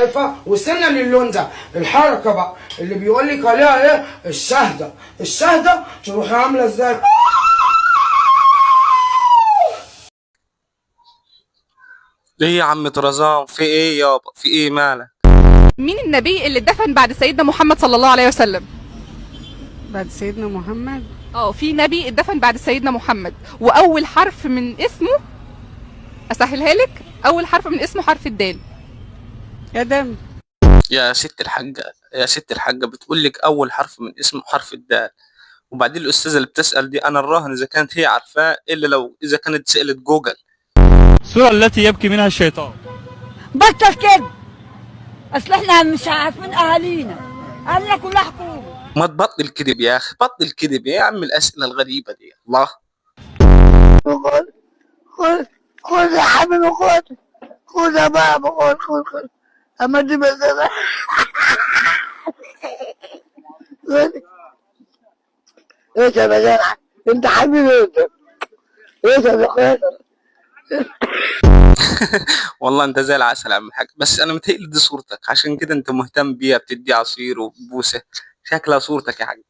شايفه؟ وصلنا للون ده. الحركه بقى اللي بيقول لك عليها ايه؟ الشهده. الشهده تروحي عامله ازاي؟ ليه يا عم طرزان؟ في ايه يابا؟ في ايه مالك؟ مين النبي اللي اتدفن بعد سيدنا محمد صلى الله عليه وسلم؟ بعد سيدنا محمد. في نبي اتدفن بعد سيدنا محمد، واول حرف من اسمه، اسهلها لك، اول حرف من اسمه حرف الدال. ادم. يا ست الحاجة، يا ست الحاجة، بتقول لك أول حرف من اسمه حرف الدال، وبعدين الأستاذة اللي بتسأل دي أنا الراهن إذا كانت هي عارفاه إلا لو إذا كانت سألت جوجل. السورة التي يبكي منها الشيطان. بطل كده، اصل احنا مش عارفين اهالينا، اهالينا كلها حكومه. ما تبطل كذب يا أخي، بطل كذب يا عم، الأسئلة الغريبة دي الله. خد خد خد يا حبيبي، خد يا بابا، خد اما دي مثلا. ايش يا بجرح؟ انت حبيبي انت. ايش يا بخير؟ والله أنت زي العسل يا عم الحاج، بس أنا متهيألي دي صورتك، عشان كده أنت مهتم بيها، بتدي عصير وبوسة، شكلها صورتك يا حاج.